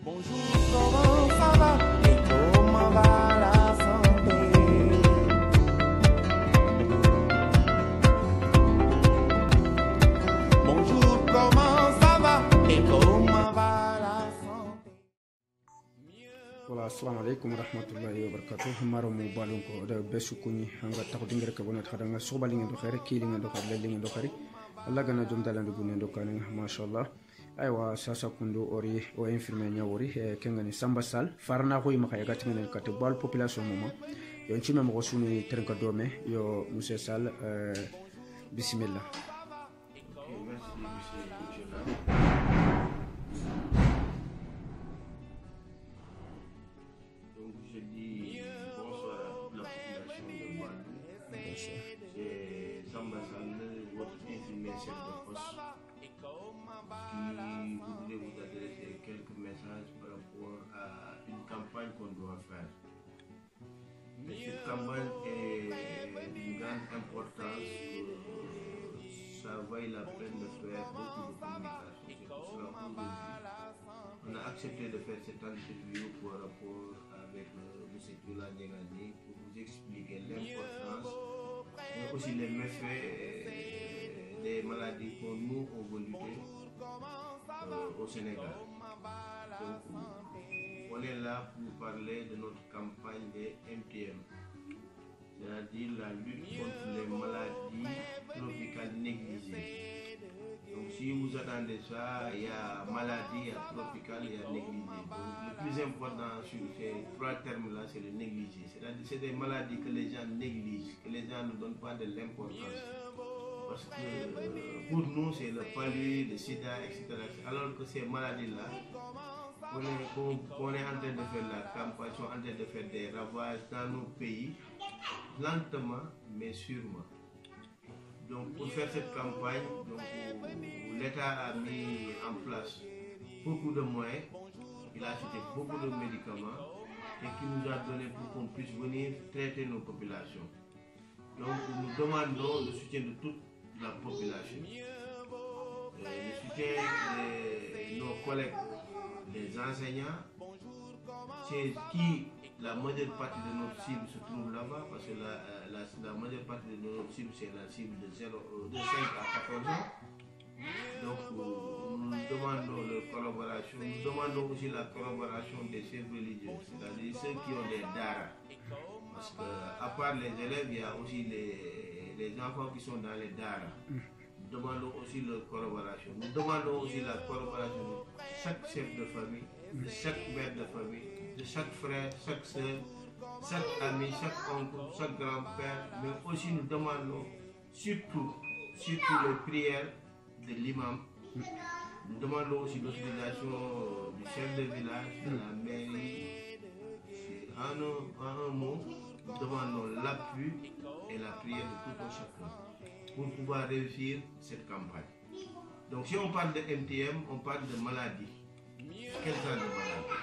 Bonjour, comment ça va et comment va la santé? Bonjour, comment ça va et comment va la santé? Voilà, assalamu alaikum warahmatullahi wabarakatuh. Maro mo balon ko da besu kuni hanga taw dingere ka bonat khadanga sobali ngendo khare kili ngendo khare leli ngendo khare Allah gana jom dalande bu ngendo kanen mashallah. Aywa sasa kundo ori o infirme nyawori kengani Samba Sall farna ko yima kay gatingen ka te bal population moma yo ncima mo suni trenka dome yo monsieur Sall bismillah. Merci, monsieur Jola. Donc, je dis bonsoir à toute la population de Bandung. C'est Samba Sall, votre infirmier chef de poste, qui voudrait vous adresser quelques messages par rapport à une campagne qu'on doit faire. Et cette campagne est d'une grande importance. Ça vaille la peine de faire beaucoup de communication. C'est pour cela qu'on a accepté de faire cette interview par rapport avec M. Tula Nyengani pour vous expliquer l'importance, mais aussi les méfaits des maladies que nous on veut lutter au Sénégal. Donc, on est là pour parler de notre campagne des MTM. C'est-à-dire la lutte contre les maladies tropicales négligées. Donc si vous attendez ça, il y a maladie, il y a tropicale, il y a négligée. Donc le plus important sur ces trois termes-là, c'est le négligé. C'est-à-dire c'est des maladies que les gens négligent, que les gens ne donnent pas de l'importance. Parce que pour nous, c'est le palud, le sida, etc. Alors que ces maladies-là, on est en train de faire la campagne, on est en train de faire des ravages dans nos pays, lentement mais sûrement. Donc pour faire cette campagne, l'État a mis en place beaucoup de moyens, il a acheté beaucoup de médicaments et qui nous a donné pour qu'on puisse venir traiter nos populations. Donc nous demandons le soutien de toute la population, le soutien de nos collègues, des enseignants, c'est qui la majeure partie de notre cible se trouve là-bas, parce que la majeure partie de notre cible, c'est la cible de 5 à 14 ans. Donc nous demandons leur collaboration, nous demandons aussi la collaboration des chefs religieux, c'est-à-dire ceux qui ont des daras. Parce qu'à part les élèves, il y a aussi les enfants qui sont dans les daras. Nous demandons aussi leur collaboration. Nous demandons aussi la collaboration de chaque chef de famille, de chaque mère de famille, de chaque frère, chaque soeur, chaque ami, chaque oncle, chaque grand-père. Mais aussi nous demandons surtout les prières de l'imam. Nous demandons aussi l'autorisation du chef de village, de la mairie. En un mot, nous demandons l'appui et la prière de tout un chacun pour pouvoir réussir cette campagne. Donc si on parle de MTM, on parle de maladies. Quel genre de maladies?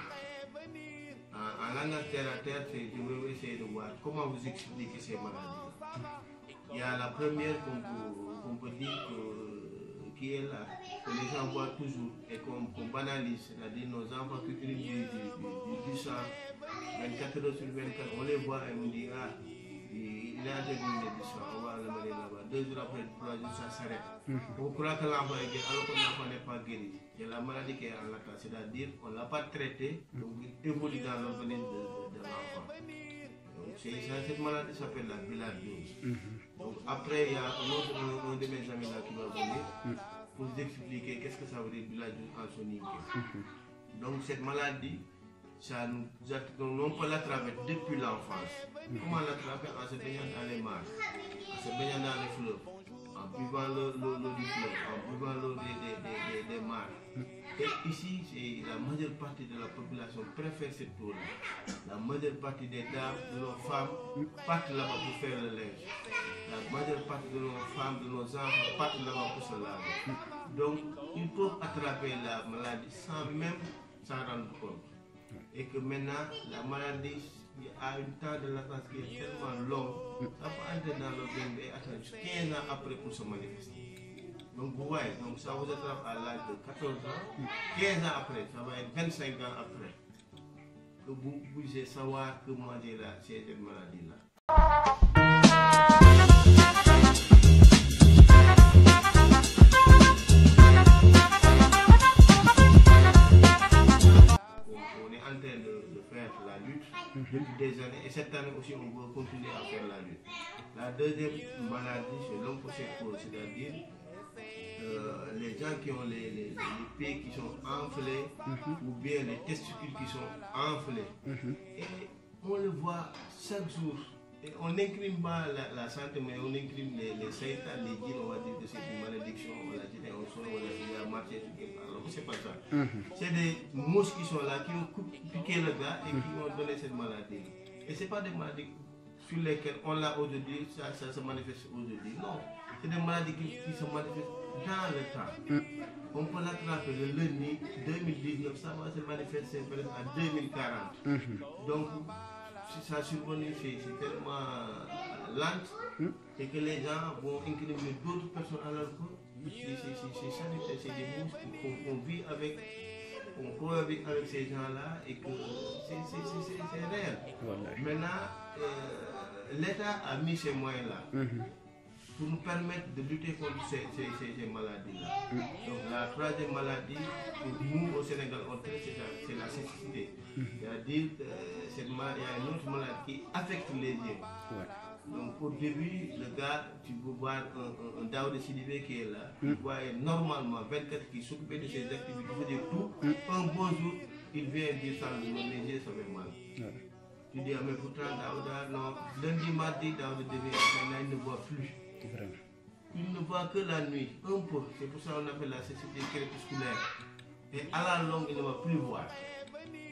En langage terre à terre, je vais essayer de voir comment vous expliquer ces maladies. Il y a la première qu'on peut dire qui est là, que les gens voient toujours et qu'on banalise, c'est-à-dire nos enfants qui utilisent du sang 24 heures sur 24, on les voit et on dit ah, il est en train de du sang, on va le mener là-bas. 2 jours après, 3 jours, ça s'arrête. On croit que l'enfant est guéri, alors que l'enfant n'est pas guéri. Il y a la maladie qui est en l'attente, c'est-à-dire qu'on ne l'a pas traité, donc il évolue dans l'organisme de l'enfant. Cette maladie s'appelle la bilharziose. Donc après, il y a un de mes amis là qui va venir pour vous expliquer qu'est-ce que ça veut dire bilharziose en sonique. Donc cette maladie, on peut l'attraper depuis l'enfance. Comment l'attraper? En se baignant dans les mares, en se baignant dans les fleuves, en buvant l'eau du fleuve, en buvant l'eau des mares. Et ici, la majeure partie de la population préfère cette eau-là. La majeure partie des dames, de nos femmes, partent là-bas pour faire le linge. La majeure partie de nos femmes, de nos enfants, partent là-bas pour se laver. Donc, ils peuvent attraper la maladie sans même s'en rendre compte. Et que maintenant, la maladie a une temps de latence qui est tellement long, ça peut entrer dans l'organisme et attendre 15 ans après pour se manifester. Donc vous voyez, donc ça vous attrape à l'âge de 14 ans, 15 ans après, ça va être 25 ans après que vous puissiez savoir que manger là, c'est cette maladie-là. On est en train de faire la lutte depuis des années et cette année aussi on va continuer à faire la lutte. La deuxième maladie c'est l'onchocercose, c'est-à-dire les gens qui ont les pieds qui sont enflés ou bien les testicules qui sont enflés. Et on le voit chaque jour. Et on n'incrime pas la santé, mais on incrime les saïtas, les djinns, on va dire que c'est une malédiction, on l'a jeté au sol, on l'a marché sur quelque part. Alors c'est pas ça. C'est des mouches qui sont là, qui ont piqué le gars et qui ont donné cette maladie. Et c'est pas des maladies sur lesquelles on l'a aujourd'hui, ça se manifeste aujourd'hui. Non, c'est des maladies qui se manifestent dans le temps. On peut l'attraper le lundi 2019, ça va se manifester en 2040. Donc, ça survenu, c'est tellement lent et que les gens vont incriminer d'autres personnes alors que c'est des mouches qu'on vit avec, on cohabite avec ces gens-là et que c'est réel. Maintenant, l'État a mis ces moyens-là pour nous permettre de lutter contre ces maladies-là. Donc la troisième maladie, pour nous au Sénégal, c'est la cécité. C'est-à-dire cette maladie, il y a une autre maladie qui affecte les yeux. Donc au début, le gars, tu peux voir un Daouda Sidibé qui est là, tu vois normalement 24 qui s'occupait de ses activités, il faisait tout. Un bon jour, il vient dire ça, les yeux ça fait mal. Tu dis, mais pourtant Daouda, non, lundi, mardi, Daouda devient, maintenant il ne voit plus. Il ne voit que la nuit, un peu. C'est pour ça qu'on appelle la cécité crépusculaire. Et à la longue, il ne va plus voir.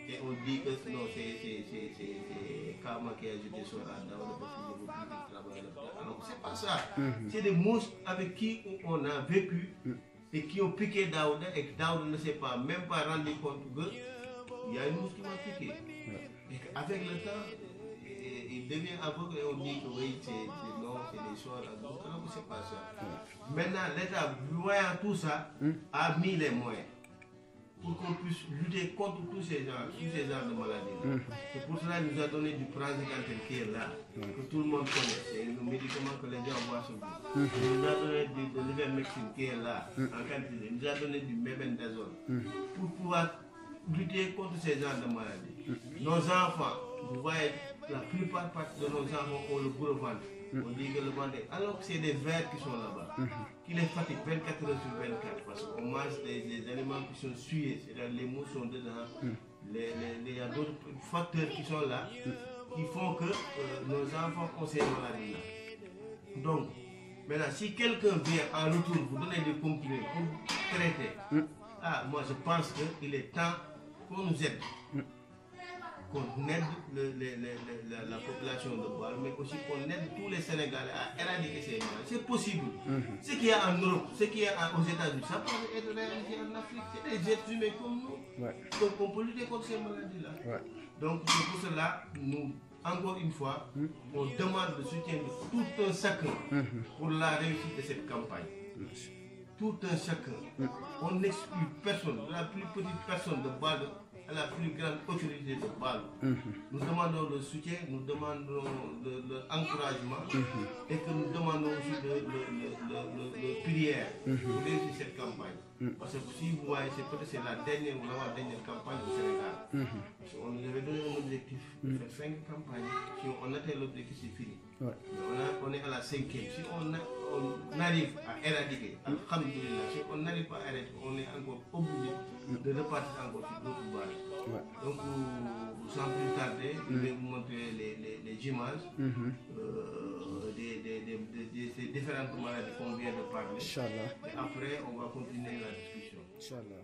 Et on dit que non, c'est Kama qui a jeté sur la Daouda parce qu'il ne veut plus travailler là-dedans. Alors c'est pas ça. C'est des monstres avec qui on a vécu et qui ont piqué Daouda et que Daouda ne s'est pas même pas rendu compte qu'il y a une mouche qui m'a piqué. Et avec le temps, il devient aveugle et on dit que oui, c'est des choses à donc c'est pas ça. Maintenant, l'État, voyant tout ça, a mis les moyens pour qu'on puisse lutter contre tous ces genres de maladies. C'est pour cela qu'il nous a donné du praziquantel qui est là, que tout le monde connaît. C'est le médicament que les gens voient sur vous. Il nous a donné de l'ivermectine qui est là, en quantité. Il nous a donné du mébendazole pour pouvoir lutter contre ces genres de maladies. Nos enfants, vous voyez, la plupart de nos enfants ont le gros ventre. On dit que le ventre, alors que c'est des vers qui sont là-bas, qui les fatiguent 24 heures sur 24, parce qu'on mange des aliments qui sont sués, c'est-à-dire les mouches sont dedans, il y a d'autres facteurs qui sont là, qui font que nos enfants ont ces maladies-là. Donc, maintenant, si quelqu'un vient en retour vous donner des comprimés pour traiter, moi je pense qu'il est temps qu'on nous aide. Qu'on aide la population de Bâle, mais aussi qu'on aide tous les Sénégalais à éradiquer ces maladies. C'est possible. Ce qu'il y a en Europe, ce qu'il y a aux États-Unis, ça peut être réalisé en Afrique. C'est des êtres humains comme nous. Donc on peut lutter contre ces maladies-là. Donc c'est pour cela, nous, encore une fois, on demande le soutien de tout un chacun pour la réussite de cette campagne. Tout un chacun. On n'exclut personne, la plus petite personne de Bâle à la plus grande autorité de Bâle. Nous demandons le soutien, nous demandons l'encouragement et que nous demandons aussi le prière pour réussir cette campagne. Parce que si vous voyez, c'est la dernière ou l'avant-dernière campagne au Sénégal. On nous avait donné un objectif de faire 5 campagnes. Si on atteint l'objectif, c'est fini. On est à la 5e. Si on arrive à éradiquer, alhamdoulilah, si on n'arrive pas à éradiquer, on est encore obligé de repartir encore sur d'autres bases. Donc, sans plus tarder, je vais vous montrer les images des différentes maladies qu'on vient de parler. Et après, on va continuer la discussion. Inch'Allah.